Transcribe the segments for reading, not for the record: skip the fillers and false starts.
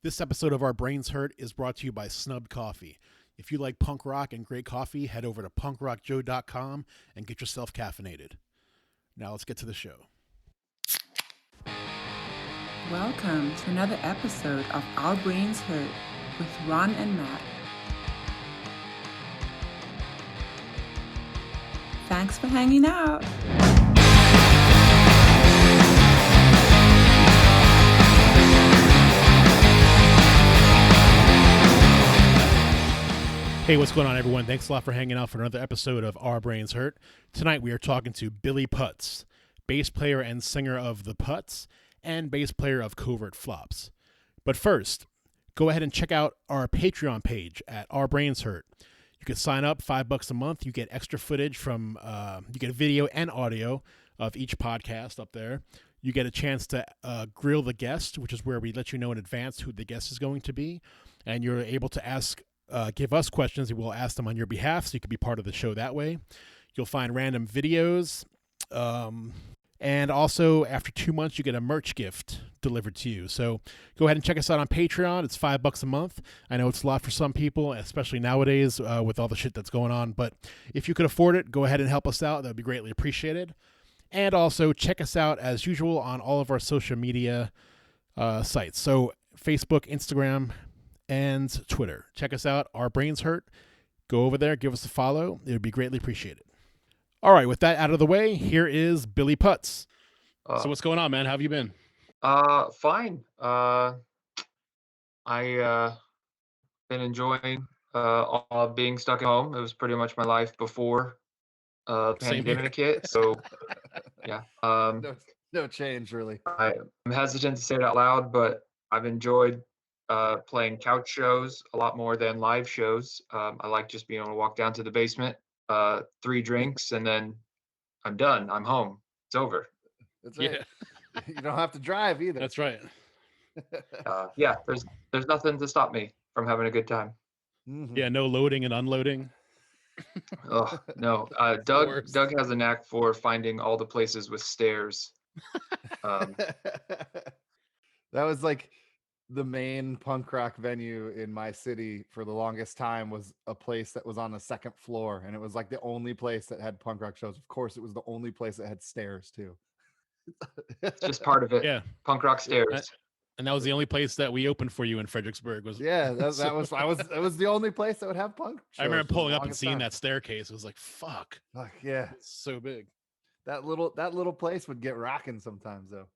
This episode of Our Brains Hurt is brought to you by Snubbed Coffee. If you like punk rock and great coffee, head over to punkrockjoe.com and get yourself caffeinated. Now let's get to the show. Welcome to another episode of Our Brains Hurt with Ron and Matt. Thanks for hanging out. Hey, what's going on, everyone? Thanks a lot for hanging out for another episode of Our Brains Hurt. Tonight we are talking to Billy Putz, bass player and singer of the Putz and bass player of Covert Flops. But first, go ahead and check out our Patreon page at Our Brains Hurt. You can sign up $5 a month. You get extra footage from, you get video and audio of each podcast up there. You get a chance to grill the guest, which is where we let you know in advance who the guest is going to be. And you're able to give us questions, and we'll ask them on your behalf, so you can be part of the show that way. You'll find random videos. And also, after 2 months, you get a merch gift delivered to you. So go ahead and check us out on Patreon. It's $5 a month. I know it's a lot for some people, especially nowadays with all the shit that's going on. But if you could afford it, go ahead and help us out. That would be greatly appreciated. And also, check us out, as usual, on all of our social media sites. So Facebook, Instagram, and Twitter. Check us out, Our Brains Hurt. Go over there, give us a follow. It would be greatly appreciated. All right, with that out of the way, here is Billy Putz. So what's going on, man? How have you been? Fine. I been enjoying all being stuck at home. It was pretty much my life before pandemic hit. So yeah. No change really. I'm hesitant to say it out loud, but I've enjoyed playing couch shows a lot more than live shows. I like just being able to walk down to the basement, 3 drinks, and then I'm done. I'm home. It's over. That's right. Yeah. You don't have to drive either. That's right. Yeah, there's nothing to stop me from having a good time. Mm-hmm. Yeah, no loading and unloading. Oh no, Doug has a knack for finding all the places with stairs. That was like the main punk rock venue in my city for the longest time was a place that was on the 2nd floor, and it was like the only place that had punk rock shows. Of course, it was the only place that had stairs too. It's just part of it. Yeah, punk rock stairs. And that was the only place that we opened for you in Fredericksburg. It was the only place that would have punk shows. I remember pulling up and seeing that staircase. It was like, fuck yeah, it's so big. That little place would get rocking sometimes though.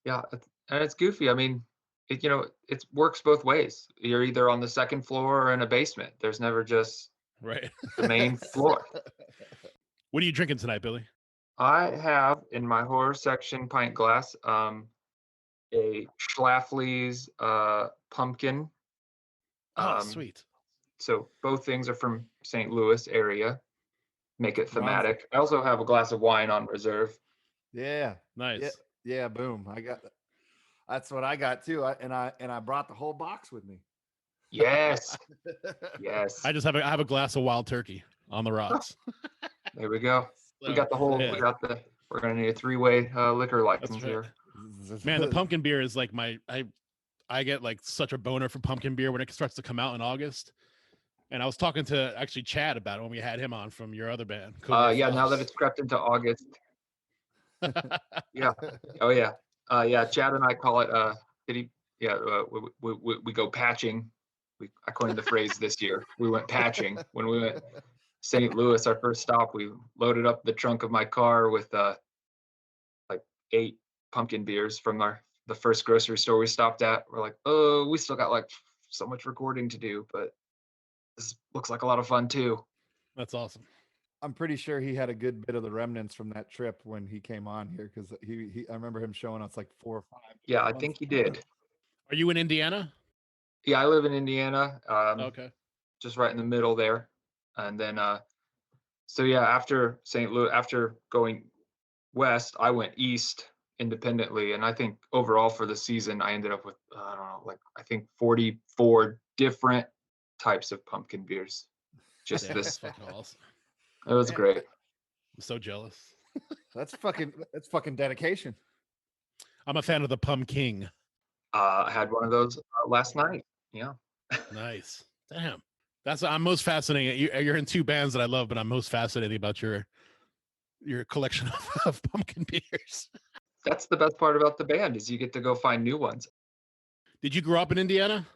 Yeah, and it's goofy. I mean, it works both ways. You're either on the 2nd floor or in a basement. There's never just right the main floor. What are you drinking tonight, Billy? I have in my horror section pint glass a Schlafly's pumpkin. Sweet. So both things are from St. Louis area. Make it thematic. I also have a glass of wine on reserve. Yeah. Nice. Yeah, boom. That's what I got too. I brought the whole box with me. Yes. Yes. I have a glass of wild turkey on the rocks. There we go. We got the whole. Yeah. We're gonna need a 3-way liquor license here. Man, the pumpkin beer is like I get like such a boner for pumpkin beer when it starts to come out in August. And I was talking to actually Chad about it when we had him on from your other band. Yeah, now that it's crept into August. Yeah. Oh yeah. Yeah. Chad and I call it. We go patching. I coined the phrase this year. We went patching when we went St. Louis. Our first stop, we loaded up the trunk of my car with like 8 pumpkin beers from the first grocery store we stopped at. We're like, oh, we still got like so much recording to do, but this looks like a lot of fun too. That's awesome. I'm pretty sure he had a good bit of the remnants from that trip when he came on here, because I remember him showing us like 4 or 5. Yeah, I think he did. Are you in Indiana? Yeah, I live in Indiana. Okay. Just right in the middle there. And then so yeah, after St. Louis, after going west, I went east independently, and I think overall for the season I ended up with I don't know, like I think 44 different types of pumpkin beers. Just this fucking awesome. It was great. I'm so jealous. That's fucking dedication. I'm a fan of the Pumpkin. I had one of those last night. Yeah. Nice. Damn. I'm most fascinated. You're in two bands that I love, but I'm most fascinated about your collection of pumpkin beers. That's the best part about the band is you get to go find new ones. Did you grow up in Indiana?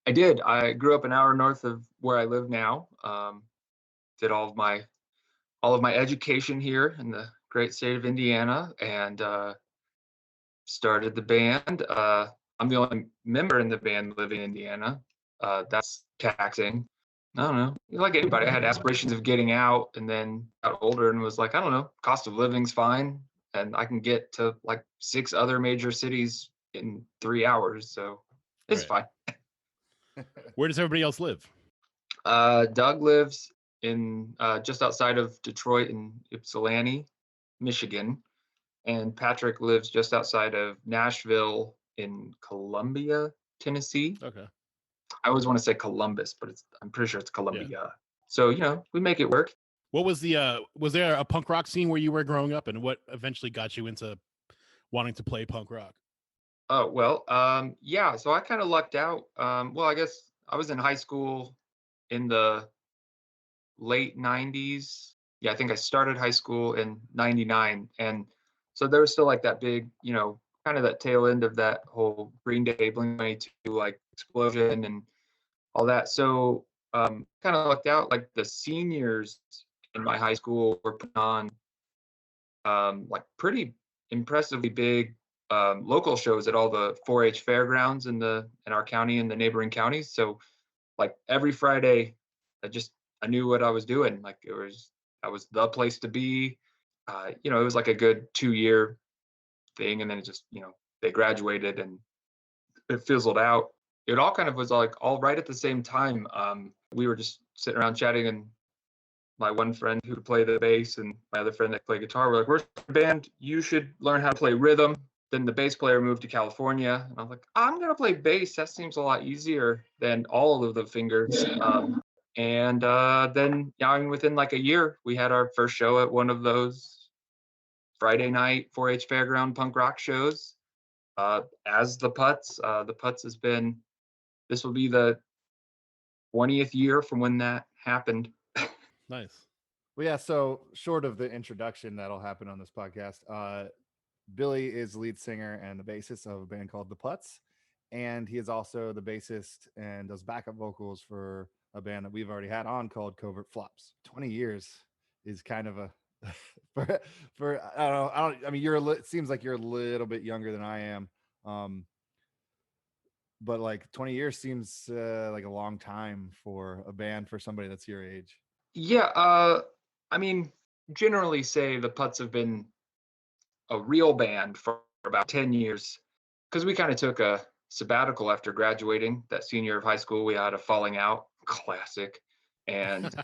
I did. I grew up an hour north of where I live now. Did all of my education here in the great state of Indiana, and started the band. I'm the only member in the band living in Indiana. That's taxing. I don't know. Like anybody, I had aspirations of getting out, and then got older and was like, I don't know, cost of living's fine, and I can get to like 6 other major cities in 3 hours, so it's Right. fine. Where does everybody else live? Doug lives in just outside of Detroit in Ypsilanti, Michigan, and Patrick lives just outside of Nashville in Columbia, Tennessee. Okay. I always want to say Columbus, but I'm pretty sure it's Yeah. Columbia. So, we make it work. What was was there a punk rock scene where you were growing up, and what eventually got you into wanting to play punk rock? Oh, well, yeah, so I kind of lucked out. Well, I guess I was in high school in the late 90s. Yeah, I think I started high school in 99. And so there was still like that big, kind of that tail end of that whole Green Day, Blink-182 like explosion and all that. So kind of lucked out. Like the seniors in my high school were putting on like pretty impressively big local shows at all the 4-H fairgrounds in our county and the neighboring counties. So like every Friday, I knew what I was doing. Like that was the place to be. It was like a good 2-year thing, and then it just they graduated and it fizzled out. It all kind of was like all right at the same time. We were just sitting around chatting, and my one friend who played the bass and my other friend that played guitar were like, "We're a band. You should learn how to play rhythm." Then the bass player moved to California, and I was like, "I'm gonna play bass. That seems a lot easier than all of the fingers." And then, within like a year, we had our first show at one of those Friday night 4-H fairground punk rock shows. As the Putz, this will be the 20th year from when that happened. Nice. Well, yeah. So short of the introduction that'll happen on this podcast, Billy is lead singer and the bassist of a band called the Putz, and he is also the bassist and does backup vocals for a band that we've already had on called Covert. 20 years is kind of a for I don't. I mean, it seems like you're a little bit younger than I am, but like 20 years seems like a long time for a band for somebody that's your age. Yeah, I mean, generally say the Putz have been a real band for about 10 years, because we kind of took a sabbatical after graduating. That senior of high school, we had a falling out, classic. And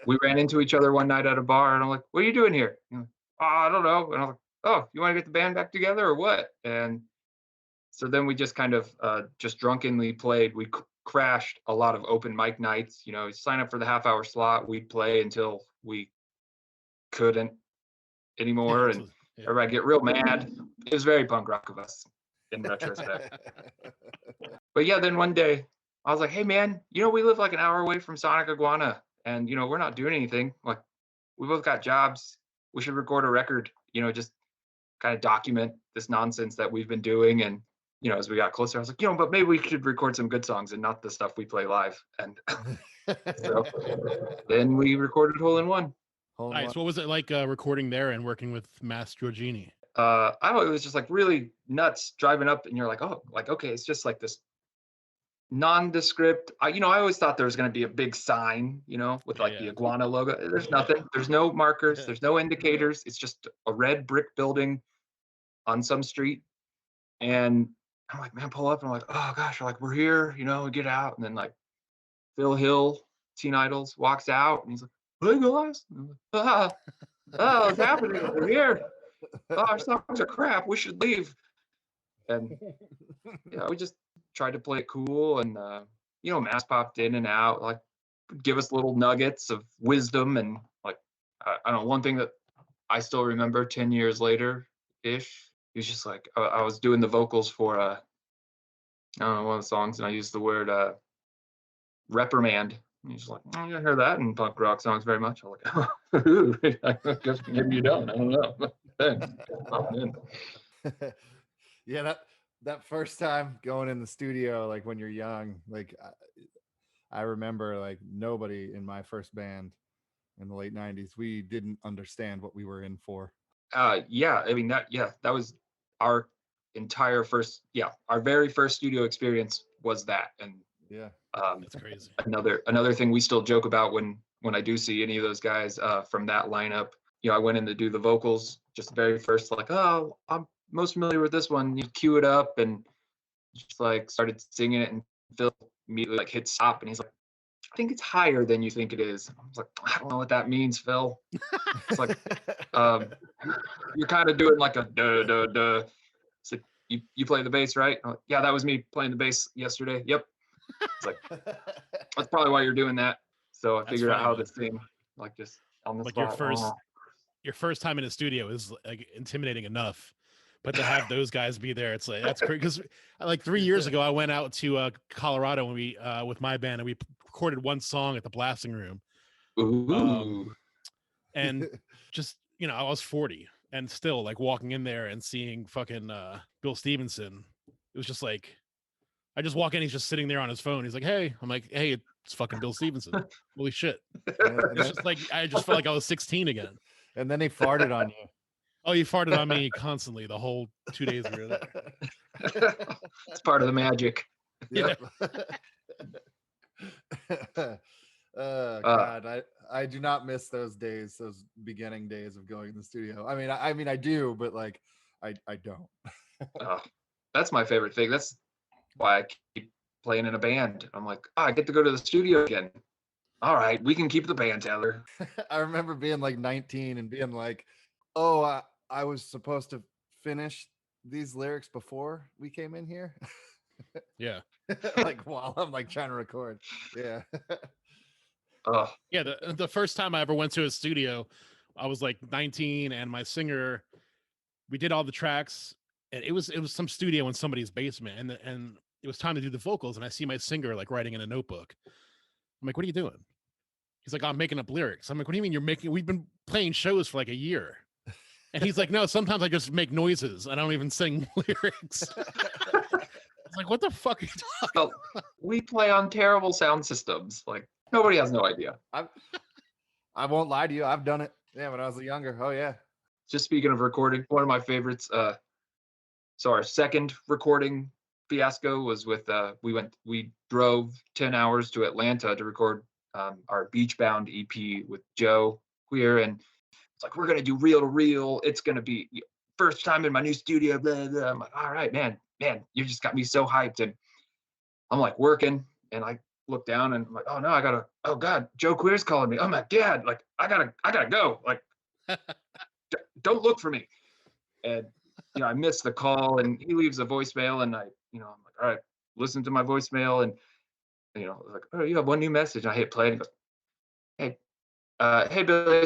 we ran into each other one night at a bar, and I'm like, "What are you doing here?" Like, "Oh, I don't know." And I'm like, "Oh, you want to get the band back together or what?" And so then we just kind of just drunkenly played. We crashed a lot of open mic nights. Sign up for the half-hour slot. We'd play until we couldn't anymore, and everybody get real mad. It was very punk rock of us in retrospect. But yeah, then one day I was like, "Hey man, we live like an hour away from Sonic Iguana, and we're not doing anything. Like, we both got jobs. We should record a record. Just kind of document this nonsense that we've been doing." And as we got closer, I was like, but maybe we should record some good songs and not the stuff we play live. And so then we recorded Hole in One. Nice. What was it like recording there and working with Mass Giorgini? I don't know, it was just like really nuts driving up, and you're like, oh, like, okay, it's just like this nondescript. I always thought there was going to be a big sign, with like the iguana logo. There's nothing. There's no markers. There's no indicators. It's just a red brick building on some street. And I'm like, man, pull up. And I'm like, oh gosh, like, we're here, we get out. And then like Phil Hill, Teen Idols, walks out, and he's like, "Hey guys, oh, what's happening? We're here. Oh, our songs are crap. We should leave." And we just tried to play it cool. And Mass popped in and out, like, give us little nuggets of wisdom. And like, I don't know, one thing that I still remember 10 years later ish he was just like, I was doing the vocals for I don't know, one of the songs, and I used the word reprimand. And he's like, oh, I didn't hear that in punk rock songs very much. I'm like, ooh, I guess maybe you don't. I don't know. Thanks. I'm in. Yeah, that first time going in the studio, like when you're young, like I remember like nobody in my first band in the late 90s, we didn't understand what we were in for. Yeah, I mean that was our entire first, our very first studio experience was that. And Yeah. That's crazy. Another thing we still joke about when I do see any of those guys from that lineup, I went in to do the vocals just the very first, like, oh, I'm most familiar with this one. You cue it up and just like started singing it, and Phil immediately like hit stop, and he's like, I think it's higher than you think it is. I was like, I don't know what that means, Phil. It's like, you're kind of doing like a duh, duh, duh. It's like, you play the bass, right? I'm like, yeah, that was me playing the bass yesterday. Yep. It's like, that's probably why you're doing that. So I figured out how to sing, like just on the Like spot. your first time in a studio is like intimidating enough, but to have those guys be there, it's like that's crazy. Because like 3 years ago, I went out to Colorado when we with my band, and we recorded one song at the blasting room. Ooh. And just I was 40, and still like walking in there and seeing fucking Bill Stevenson, it was just like, I just walk in, he's just sitting there on his phone. He's like, hey. I'm like, hey, it's fucking Bill Stevenson. Holy shit. It's just like, I just felt like I was 16 again. And then he farted on you. Oh, he farted on me constantly the whole 2 days we were there. It's part of the magic. Yep. God, I do not miss those days, those beginning days of going to the studio. I mean I do, but like I don't. That's my favorite thing. That's why I keep playing in a band. I'm like, I get to go to the studio again. All right, we can keep the band together. I remember being like 19 and being like, oh, I was supposed to finish these lyrics before we came in here. Yeah. Like while I'm like trying to record. Yeah. Yeah, the first time I ever went to a studio, I was like 19, and my singer, we did all the tracks, and it was some studio in somebody's basement, and it was time to do the vocals, and I see my singer like writing in a notebook. I'm like, what are you doing? He's like, I'm making up lyrics. I'm like, what do you mean we've been playing shows for like a year? And he's like, no, sometimes I just make noises. I don't even sing lyrics. It's like, what the fuck are you talking about? We play on terrible sound systems. Like, nobody has no idea. I won't lie to you. I've done it. Yeah, when I was younger. Oh, yeah. Just speaking of recording, one of my favorites. So our second recording fiasco was with we drove 10 hours to Atlanta to record our Beachbound EP with Joe Queer, and it's like, we're gonna do reel to reel. It's gonna be first time in my new studio. Blah, blah. I'm like, all right, man, you just got me so hyped. And I'm like working, and I look down, and I'm like, oh no, oh God, Joe Queer's calling me. Oh my God, like I gotta go. Like, don't look for me. And I missed the call, and he leaves a voicemail, and I'm like, all right, listen to my voicemail, and like, oh, you have one new message. And I hit play, and he goes, hey Billy,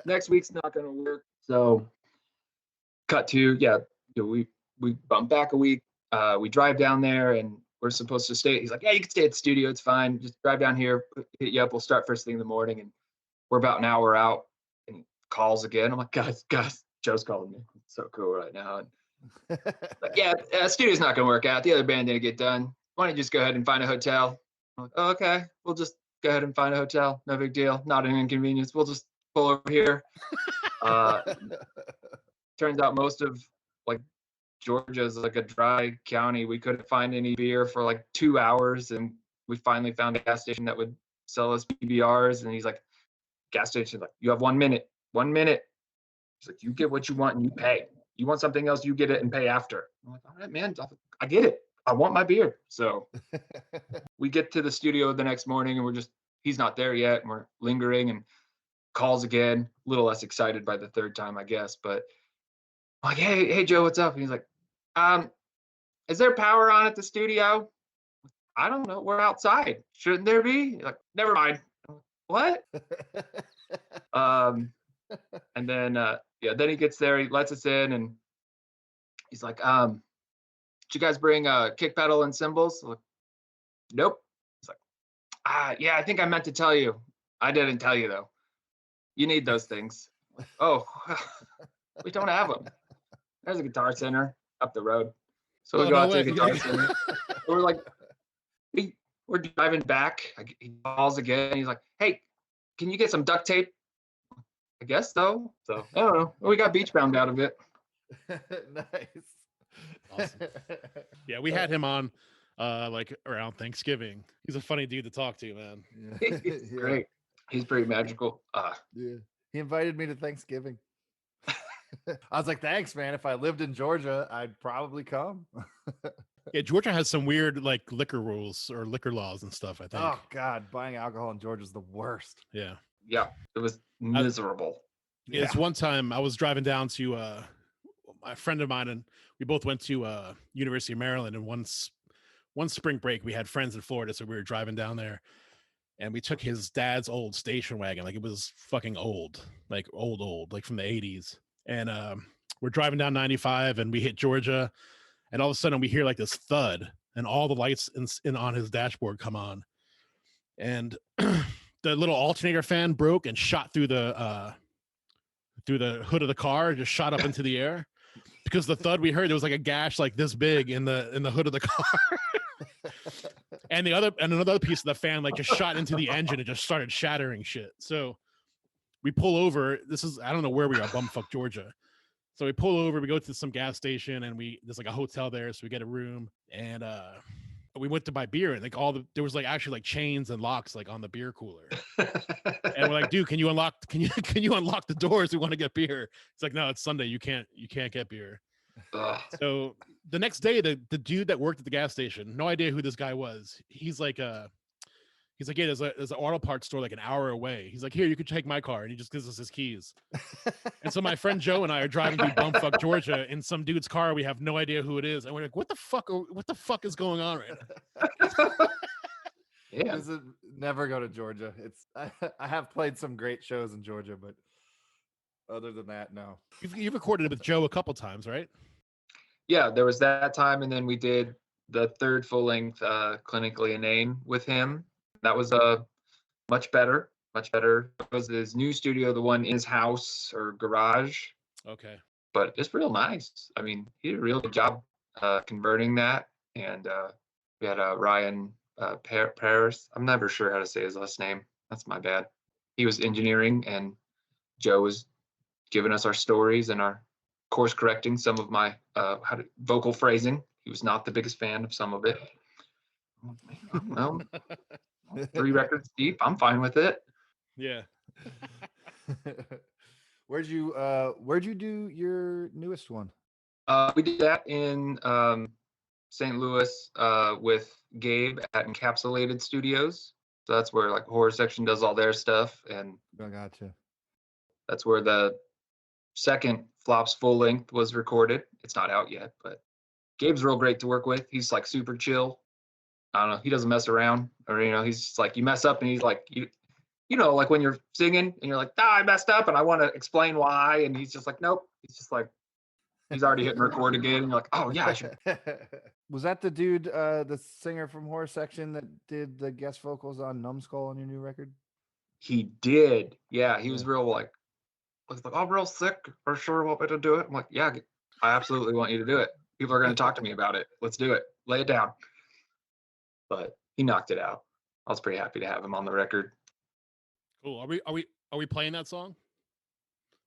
next week's not gonna work. So cut to, we bump back a week. We drive down there, and we're supposed to stay. He's like, yeah, you can stay at the studio, it's fine. Just drive down here, hit you up. We'll start first thing in the morning. And we're about an hour out, and he calls again. I'm like, guys, Joe's calling me. It's so cool right now. And like, yeah, studio's not gonna work out. The other band didn't get done. Why don't you just go ahead and find a hotel? I'm like, oh, okay, we'll just go ahead and find a hotel. No big deal. Not an inconvenience. We'll just pull over here. Turns out most of like Georgia's like a dry county. We couldn't find any beer for like 2 hours, and we finally found a gas station that would sell us PBRs. And he's like, gas station, like, you have 1 minute. 1 minute. He's like, you get what you want and you pay. You want something else, you get it and pay after. I'm like, all right, man, I get it. I want my beer. So we get to the studio the next morning, and he's not there yet. And we're lingering, and calls again, a little less excited by the third time, I guess. But I'm like, hey, Joe, what's up? And he's like, is there power on at the studio? I don't know. We're outside. Shouldn't there be? Like, never mind. What? And then then he gets there, he lets us in, and he's like, did you guys bring a kick pedal and cymbals? Like, nope. He's like, yeah, I think I meant to tell you. I didn't tell you though. You need those things. Oh, we don't have them. There's a Guitar Center up the road. So we go out to the Guitar Center. We're like, we're driving back. He calls again. He's like, hey, can you get some duct tape? I guess so. So I don't know. We got beach bound out of it. Nice. Awesome. Yeah, we had him on like around Thanksgiving. He's a funny dude to talk to, man. Yeah. He's great. He's pretty magical. Yeah. He invited me to Thanksgiving. I was like, thanks, man. If I lived in Georgia, I'd probably come. Yeah, Georgia has some weird like liquor rules or liquor laws and stuff, I think. Oh God, buying alcohol in Georgia is the worst. Yeah. Yeah, it was miserable. Yeah. It's one time I was driving down to a friend of mine, and we both went to University of Maryland, and one spring break we had friends in Florida, so we were driving down there, and we took his dad's old station wagon. Like, it was fucking old, like old, like from the 80s. And we're driving down 95, and we hit Georgia, and all of a sudden we hear like this thud, and all the lights in on his dashboard come on, and the little alternator fan broke and shot through the hood of the car, just shot up into the air. Because the thud we heard, there was like a gash like this big in the hood of the car. and another piece of the fan like just shot into the engine and just started shattering shit. So we pull over. I don't know where we are, bumfuck Georgia. So we pull over, we go to some gas station, and there's like a hotel there, so we get a room, and we went to buy beer, and like there was like actually like chains and locks like on the beer cooler. And we're like, dude, can you unlock the doors? We want to get beer. It's like, no, it's Sunday. You can't get beer. So the next day, the dude that worked at the gas station, no idea who this guy was. He's like, yeah, there's an auto parts store like an hour away. He's like, here, you can take my car, and he just gives us his keys. And so my friend Joe and I are driving through bumfuck Georgia in some dude's car. We have no idea who it is, and we're like, what the fuck is going on right now? Yeah. Never go to Georgia. I have played some great shows in Georgia, but other than that, no. You've recorded it with Joe a couple times, right? Yeah, there was that time, and then we did the third full length Clinically Inane with him. That was much better. It was his new studio, the one in his house or garage. Okay. But it's real nice. I mean, he did a real good job converting that. And we had Ryan Paris. I'm never sure how to say his last name. That's my bad. He was engineering, and Joe was giving us our stories and our course correcting some of my vocal phrasing. He was not the biggest fan of some of it. I don't know. 3 records deep, I'm fine with it. Yeah. Where'd you do your newest one? We did that in St. Louis with Gabe at Encapsulated Studios. So that's where like Horror Section does all their stuff, and I gotcha. That's where the second Flops full length was recorded. It's not out yet, but Gabe's real great to work with. He's like super chill. I don't know. He doesn't mess around, or he's just like, you mess up, and he's like, you know, like when you're singing and you're like, I messed up and I want to explain why, and he's just like, nope. He's just like, he's already hitting record again, and you're like, oh yeah, I should. Was that the dude, the singer from Horror Section that did the guest vocals on Numbskull on your new record? He did. Yeah, he was real like I'm real sick. Are sure want me to do it? I'm like, yeah, I absolutely want you to do it. People are going to talk to me about it. Let's do it. Lay it down. But he knocked it out. I was pretty happy to have him on the record. Cool. Are we playing that song?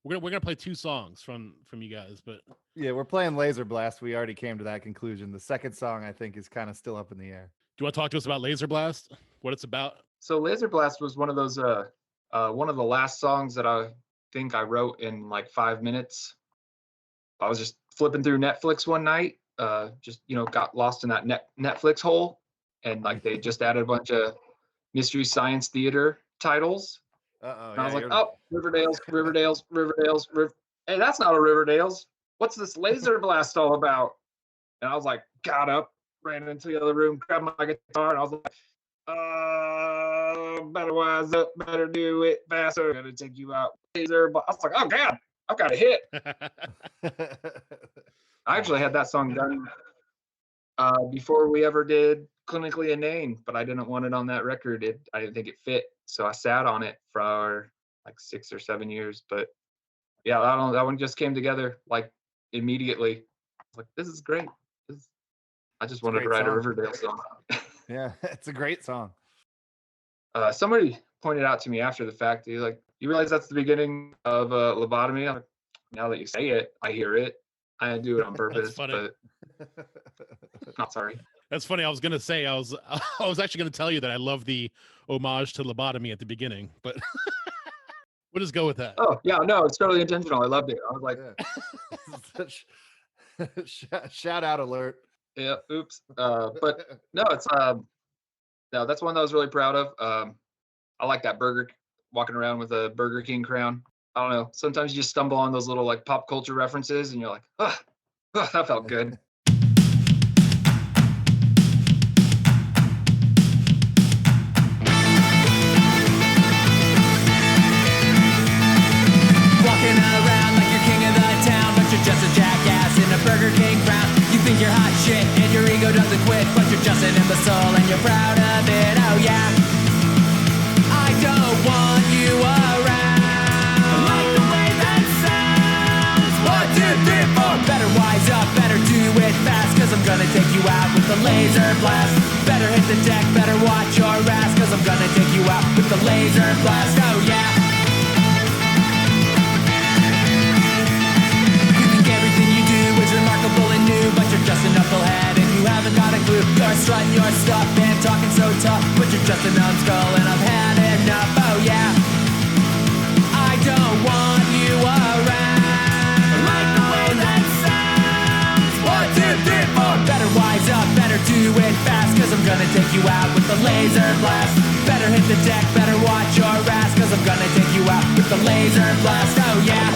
We're gonna play 2 songs from you guys, but yeah, we're playing Laser Blast. We already came to that conclusion. The second song, I think, is kind of still up in the air. Do you want to talk to us about Laser Blast? What it's about? So Laser Blast was one of those one of the last songs that I think I wrote in like 5 minutes. I was just flipping through Netflix one night, just got lost in that Netflix hole, and like they just added a bunch of Mystery Science Theater titles. And I was like, oh, Riverdale's. Hey, that's not a Riverdale's. What's this Laser Blast all about? And I was like, got up, ran into the other room, grabbed my guitar, and I was like, better wise up, better do it faster. Gonna take you out. laser. But I was like, oh God, I've got a hit. I actually had that song done before we ever did Clinically Inane, but I didn't want it on that record. I didn't think it fit, so I sat on it for like 6 or 7 years. But yeah, that one just came together like immediately. I was like, this is great. I just wanted to write a Riverdale song. Yeah, it's a great song. Somebody pointed out to me after the fact, he's like, you realize that's the beginning of Lobotomy? I'm like, now that you say it, I hear it. I didn't do it on purpose, but not sorry. That's funny. I was gonna say I was actually gonna tell you that I love the homage to Lobotomy at the beginning, but we'll just go with that. Oh yeah, no, it's totally intentional. I loved it. I was like, shout out alert. Yeah, oops. But no, it's no, that's one that I was really proud of. I like that walking around with a Burger King crown. I don't know. Sometimes you just stumble on those little like pop culture references, and you're like, oh, that felt good. Walking around like you're king of the town, but you're just a jackass in a Burger King crown. You think you're hot shit and your ego doesn't quit, but you're just an imbecile and you're proud of it. Oh yeah, I don't want you around. I like the way that sounds. 1, 2, 3, 4. Better wise up, better do it fast, cause I'm gonna take you out with the laser blast. Better hit the deck, better watch your ass, cause I'm gonna take you out with the laser blast. Oh yeah. Remarkable and new, but you're just a knucklehead and you haven't got a clue. You're strutting your stuff and talking so tough, but you're just a numbskull and I've had enough. Oh yeah, I don't want you around. I like the way that sounds. 1, 2, 3, 4. Better wise up, better do it fast, cause I'm gonna take you out with the laser blast. Better hit the deck, better watch your ass, cause I'm gonna take you out with the laser blast. Oh yeah.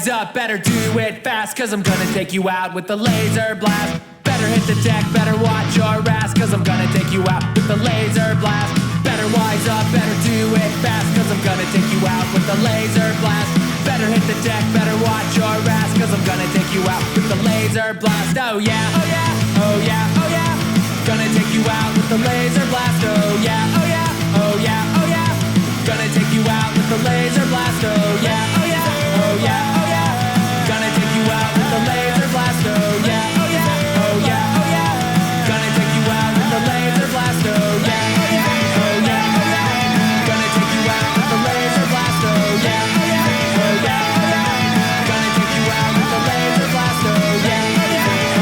Up, better do it fast, cause I'm gonna take you out with the laser blast. Better hit the deck, better watch your ass, cause I'm gonna take you out with the laser blast. Better wise up, better do it fast, cause I'm gonna take you out with the laser blast. Better hit the deck, better watch your ass, cause I'm gonna take you out with the laser blast. Oh yeah, oh yeah, oh yeah, oh yeah. Gonna take you out with the laser blast. Oh yeah, oh yeah, oh yeah, oh yeah. Gonna take you out with the laser blast. Oh yeah, oh yeah, oh yeah. Gonna take you out with the laser blast, oh yeah, oh yeah, oh yeah, oh yeah. Gonna take you out with the laser blast, oh yeah, oh yeah, oh yeah, oh yeah. Gonna take you out with the laser blast, oh yeah, oh yeah, oh yeah, oh yeah. Gonna take you out with the laser blast, oh yeah,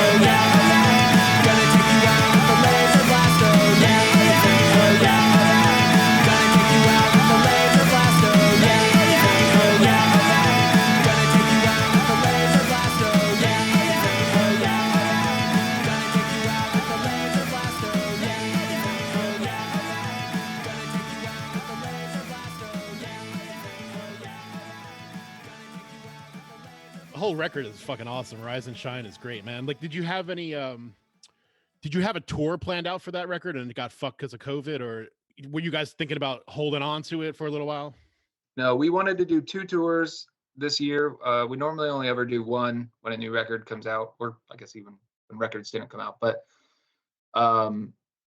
oh yeah, oh yeah, oh yeah. Gonna take you out with the laser blast, oh yeah, oh yeah, oh yeah, oh yeah. Gonna take you out with the laser blast, oh yeah, oh yeah, oh yeah, oh yeah. The whole record is fucking awesome. Rise and Shine is great, man. Like, did you have any did you have a tour planned out for that record and it got fucked because of COVID, or were you guys thinking about holding on to it for a little while? No, we wanted to do 2 tours this year. We normally only ever do one when a new record comes out, or I guess even when records didn't come out, but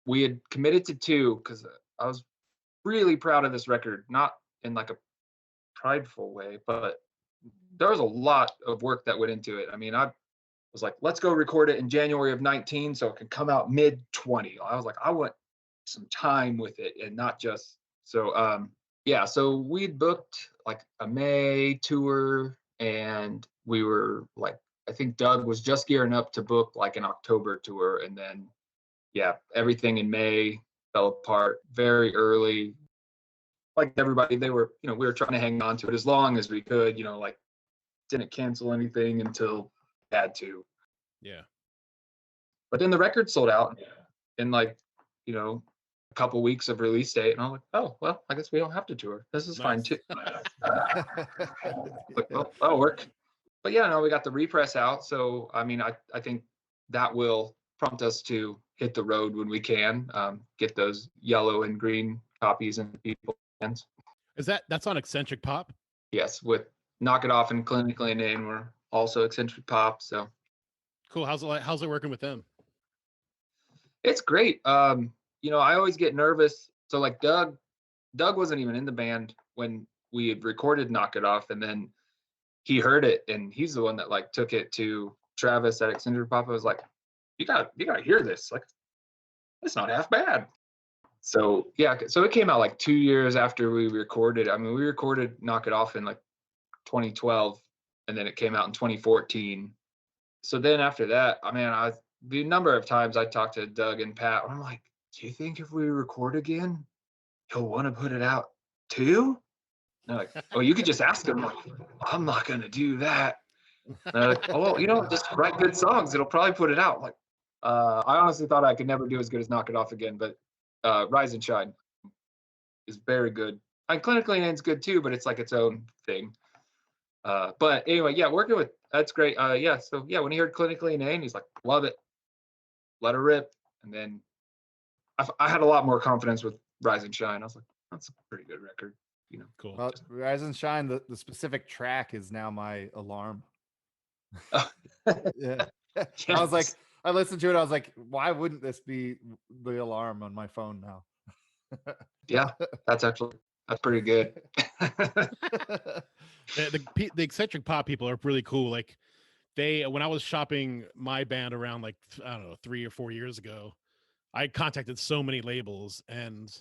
we had committed to 2 because I was really proud of this record, not in like a prideful way, but there was a lot of work that went into it. I mean, I was like, let's go record it in January of 19 so it can come out mid 20. I was like, I want some time with it and not just so yeah, so we'd booked like a May tour, and we were like, I think Doug was just gearing up to book like an October tour, and then yeah, everything in May fell apart very early. like everybody, they were, we were trying to hang on to it as long as we could, like didn't cancel anything until had to. Yeah. But then the record sold out in like, a couple weeks of release date. And I'm like, oh, well, I guess we don't have to tour. This is fine too. Like, well, that'll work. But yeah, no, we got the repress out. So, I mean, I think that will prompt us to hit the road when we can, get those yellow and green copies in people's hands. That's on Eccentric Pop? Yes, with Knock It Off and Clinically Inane, we're also Eccentric Pop. So cool. How's it working with them? It's great. I always get nervous. So like Doug wasn't even in the band when we had recorded Knock It Off, and then he heard it, and he's the one that like took it to Travis at Eccentric Pop. I was like, you gotta hear this. Like, it's not half bad. So yeah, so it came out like 2 years after we recorded. I mean, we recorded Knock It Off in like 2012, and then it came out in 2014. So then after that, I mean, the number of times I talked to Doug and Pat, I'm like, do you think if we record again, he'll want to put it out too? And they're like, oh, you could just ask him. I'm like, I'm not going to do that. And they're like, oh, well, just write good songs. It'll probably put it out. I'm like, I honestly thought I could never do as good as Knock It Off again, but Rise and Shine is very good. And Clinically Inane's good too, but it's like its own thing. But anyway, yeah, working with, that's great. Yeah, so yeah, when he heard Clinically Inane, he's like, love it. Let her rip. And then I had a lot more confidence with Rise and Shine. I was like, that's a pretty good record, Cool. Well, Rise and Shine, the specific track is now my alarm. Yeah. Yes. I was like, I listened to it. I was like, why wouldn't this be the alarm on my phone now? Yeah, that's pretty good. The Eccentric Pop people are really cool. Like when I was shopping my band around like, I don't know, 3 or 4 years ago, I contacted so many labels, and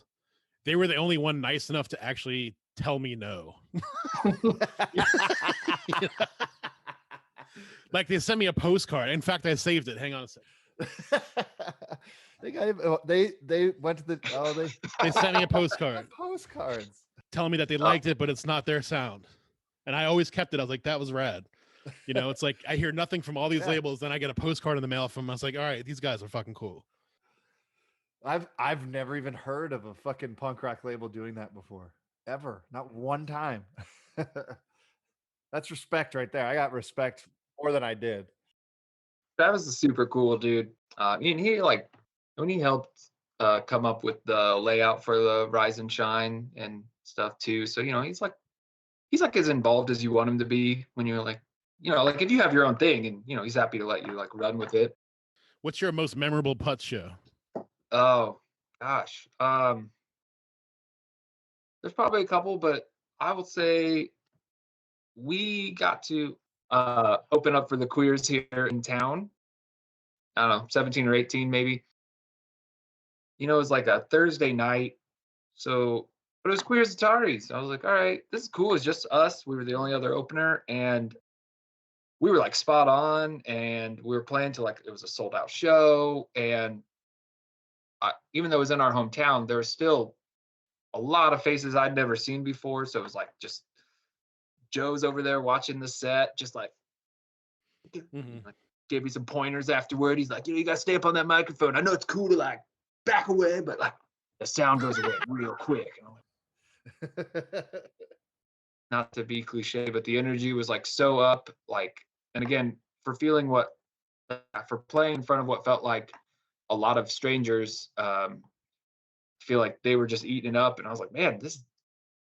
they were the only one nice enough to actually tell me no. Like they sent me a postcard. In fact, I saved it. Hang on a second. They went to the They sent me a postcard postcards telling me that they liked it, but it's not their sound. And I always kept it. I was like, that was rad. It's like I hear nothing from all these labels, then I get a postcard in the mail from them. I was like, all right, these guys are fucking cool. I've never even heard of a fucking punk rock label doing that before. Ever. Not one time. That's respect right there. I got respect more than I did. That was a super cool dude. And he when he helped come up with the layout for the Rise and Shine and stuff too. So he's like as involved as you want him to be when you're like, like if you have your own thing, and he's happy to let you like run with it. What's your most memorable Putz show? Oh gosh, there's probably a couple, but I will say we got to open up for the Queers here in town. I don't know, 17 or 18 maybe. It was like a Thursday night, so but it was Queers Ataris. I was like, all right, this is cool. It's just us. We were the only other opener, and we were like spot on, and we were playing to like it was a sold out show, and even though it was in our hometown, there was still a lot of faces I'd never seen before. So it was like just Joe's over there watching the set, just like, like gave me some pointers afterward. He's like, you gotta stay up on that microphone. I know it's cool to like back away, but like the sound goes away real quick. And I'm like, not to be cliche, but the energy was like so up, like, and again, for playing in front of what felt like a lot of strangers, feel like they were just eating it up, and I was like, man,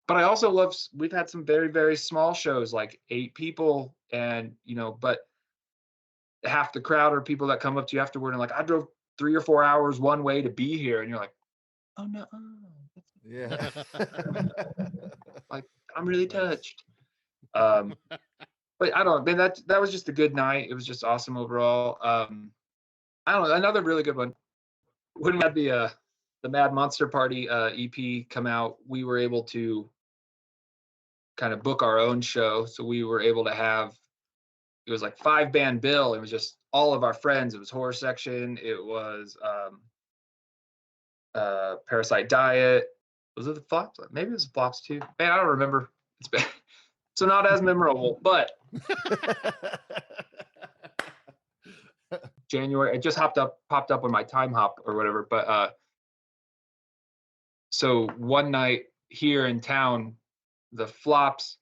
but I also love, we've had some very, very small shows, like 8 people, and but half the crowd are people that come up to you afterward and like, I drove 3 or 4 hours one way to be here, and you're like, oh no, Yeah. like I'm really touched. But I don't know, man, that was just a good night. It was just awesome overall. I don't know, another really good one. When we had the Mad Monster Party EP come out, we were able to kind of book our own show. So we were able to have, it was like 5-band bill. It was just all of our friends. It was Horror Section. It was Parasite Diet. Was it the Flops? Maybe it was the Flops too. Man, I don't remember. It's been so not as memorable, but January, it just popped up on my time hop or whatever. But so one night here in town, the Flops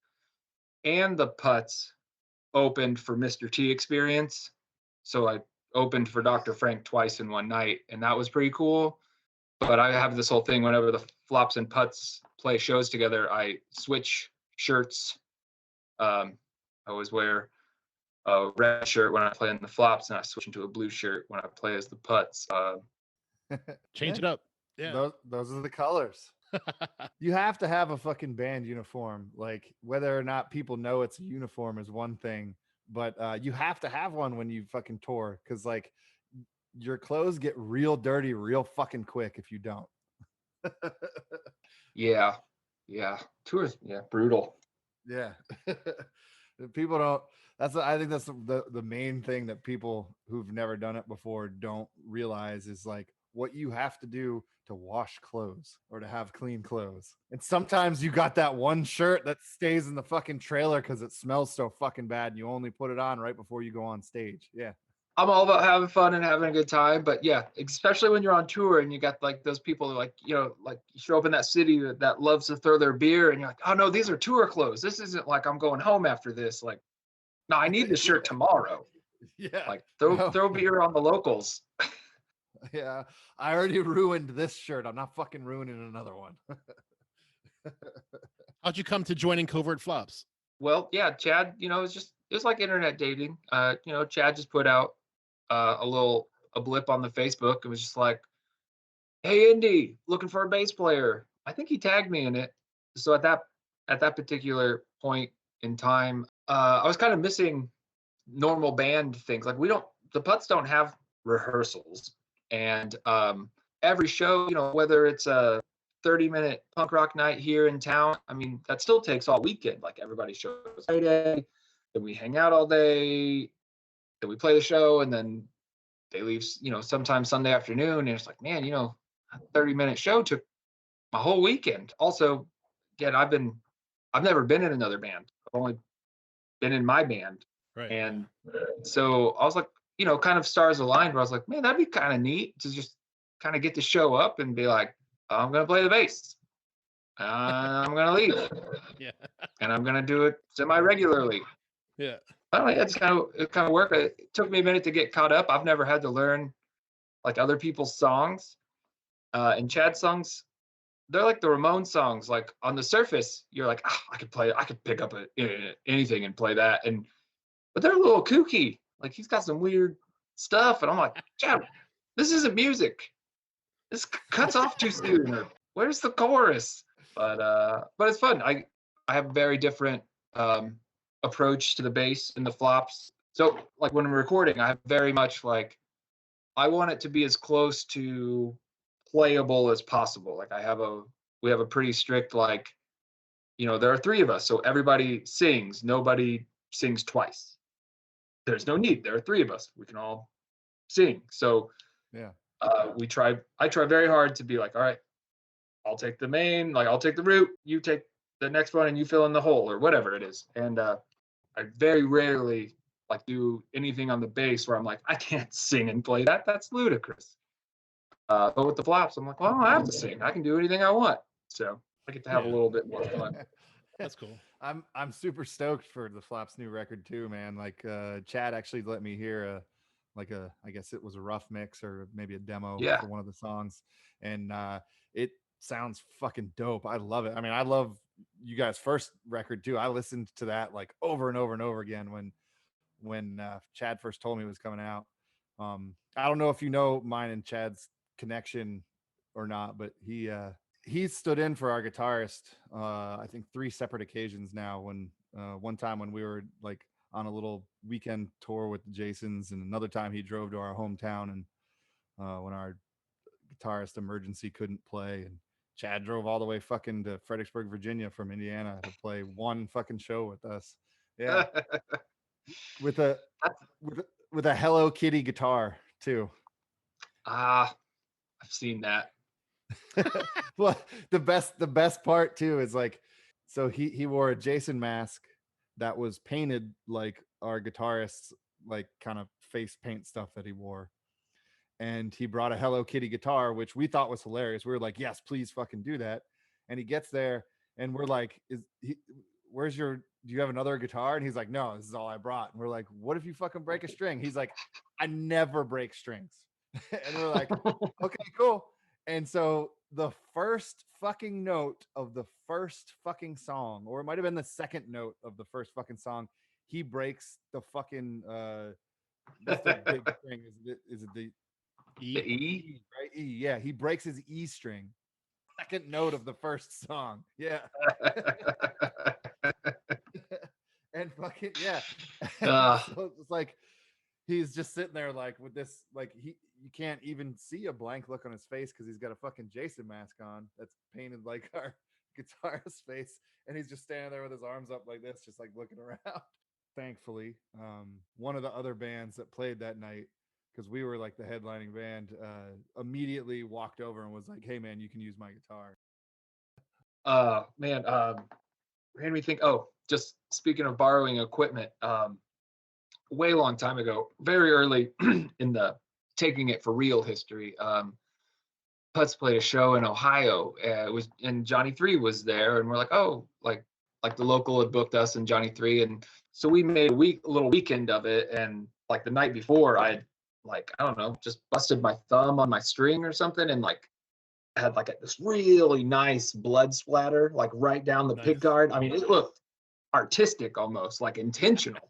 and the Putz opened for Mr. T Experience. So I opened for Dr. Frank twice in one night, and that was pretty cool. But I have this whole thing whenever the Flops and Putz play shows together, I switch shirts. I always wear a red shirt when I play in the Flops, and I switch into a blue shirt when I play as the Putz. Change it up. Yeah. Those are the colors. You have to have a fucking band uniform. Like, whether or not people know it's a uniform is one thing, but you have to have one when you fucking tour, because like your clothes get real dirty real fucking quick if you don't. Yeah. Tours, brutal. Yeah. People don't. I think that's the main thing that people who've never done it before don't realize is like what you have to do to wash clothes or to have clean clothes. And sometimes you got that one shirt that stays in the fucking trailer because it smells so fucking bad, and you only put it on right before you go on stage. Yeah. I'm all about having fun and having a good time, but yeah, especially when you're on tour and you got like those people like, like you show up in that city that loves to throw their beer, and you're like, oh no, these are tour clothes. This isn't like I'm going home after this. Like, no, I need the shirt tomorrow. Yeah. Like throw beer on the locals. Yeah. I already ruined this shirt. I'm not fucking ruining another one. How'd you come to joining Covert Flops? Well, yeah, Chad, it was like internet dating. Chad just put out a blip on the Facebook. It was just like, hey, Indy, looking for a bass player. I think he tagged me in it. So at that particular point in time, I was kind of missing normal band things. Like the Putz don't have rehearsals, and every show, whether it's a 30-minute punk rock night here in town, I mean, that still takes all weekend. Like everybody shows Friday, then we hang out all day, then we play the show, and then they leave, sometime Sunday afternoon. And it's like, man, a 30-minute show took my whole weekend. Also, again, I've never been in another band. I've only been in my band. Right. And so I was like, kind of stars aligned, where I was like, man, that'd be kind of neat to just kind of get to show up and be like, I'm going to play the bass. I'm going to leave. Yeah. And I'm going to do it semi-regularly. Yeah. I don't know. It kind of worked. It took me a minute to get caught up. I've never had to learn like other people's songs. And Chad's songs, they're like the Ramones songs. Like on the surface, you're like, I could pick up anything and play that. But they're a little kooky. Like he's got some weird stuff. And I'm like, Chad, this isn't music. This cuts off too soon. Or, where's the chorus? But it's fun. I have a very different approach to the bass in the Flops. So like when I'm recording, I have very much like, I want it to be as close to playable as possible. Like we have a pretty strict, like, there are 3 of us, so everybody sings, nobody sings twice. There's no need. There are 3 of us. We can all sing. So yeah. I try very hard to be like, all right, I'll take the main, like I'll take the root, you take the next one and you fill in the hole or whatever it is. And I very rarely like do anything on the bass where I'm like, I can't sing and play that. That's ludicrous. But with the Flops, I'm like, well, I don't have to sing. I can do anything I want. So I get to have a little bit more fun. That's cool. I'm super stoked for the Flops new record too, man. Like Chad actually let me hear I guess it was a rough mix or maybe a demo for one of the songs. And it sounds fucking dope. I love it. I mean, I love you guys' first record too. I listened to that like over and over and over again when Chad first told me it was coming out. I don't know if you know mine and Chad's connection or not, but he stood in for our guitarist I think 3 separate occasions now. When one time when we were like on a little weekend tour with the Jasons, and another time he drove to our hometown and when our guitarist Emergency couldn't play, and Chad drove all the way fucking to Fredericksburg, Virginia from Indiana to play one fucking show with us. Yeah. with a Hello Kitty guitar too. I've seen that. Well, the best part too is like, so he wore a Jason mask that was painted like our guitarist's like kind of face paint stuff that he wore. And he brought a Hello Kitty guitar, which we thought was hilarious. We were like, yes, please fucking do that. And he gets there and we're like, do you have another guitar? And he's like, no, this is all I brought. And we're like, what if you fucking break a string? He's like, I never break strings. And we're like, okay, cool. And so the first fucking note of the first fucking song, or it might have been the second note of the first fucking song, he breaks the fucking what's the big string? Is it the The E? right? E, yeah. He breaks his E string. Second note of the first song. Yeah. And fucking yeah. So it's like he's just sitting there like with this, like you can't even see a blank look on his face because he's got a fucking Jason mask on that's painted like our guitarist's face, and he's just standing there with his arms up like this, just like looking around. Thankfully, one of the other bands that played that night, because we were like the headlining band, immediately walked over and was like, hey man, you can use my guitar. Man, made me think, oh, just speaking of borrowing equipment, way long time ago, very early in the taking it for real history, Putz played a show in Ohio. It was, and Johnny 3 was there, and we're like, oh, like the local had booked us and Johnny 3, and so we made a little weekend of it. And like the night before, I don't know, just busted my thumb on my string or something, and like had like this really nice blood splatter like right down the pick guard. I mean, it looked artistic, almost like intentional.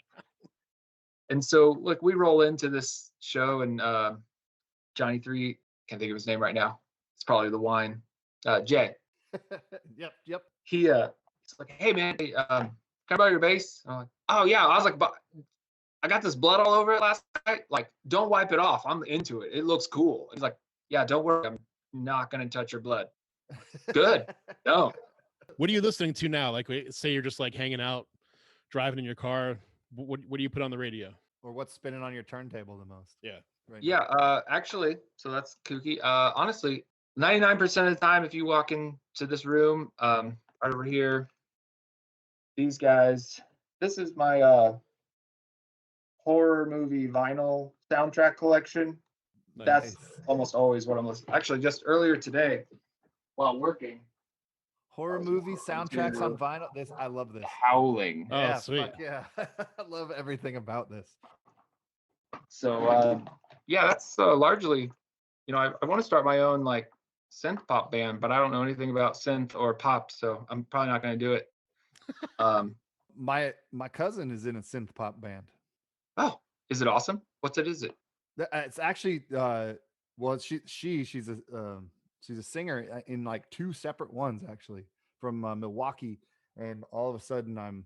And so look, we roll into this show, and Johnny 3, can't think of his name right now. It's probably the wine. Jay. Yep. He's like, hey man, can I borrow your bass? I'm like, oh yeah. I was like, but I got this blood all over it last night. Like, don't wipe it off. I'm into it. It looks cool. He's like, yeah, don't worry. I'm not gonna touch your blood. Good. No. What are you listening to now? Like, say you're just like hanging out, driving in your car. What do you put on the radio? Or what's spinning on your turntable the most? Yeah. Right. Yeah. Actually, so that's kooky. Honestly, 99% of the time, if you walk into this room, right over here, these guys, this is my horror movie vinyl soundtrack collection. Nice. That's almost always what I'm listening. Actually, just earlier today, while working, Horror movie soundtracks on vinyl. I love this. Howling. Oh, Yeah, sweet. fuck yeah. I love everything about this. So yeah, that's largely, I want to start my own like synth pop band, but I don't know anything about synth or pop, so I'm probably not going to do it. My cousin is in a synth pop band. Oh, is it awesome? Is it? It's actually well, she's a singer in like 2 separate ones actually from Milwaukee, and all of a sudden I'm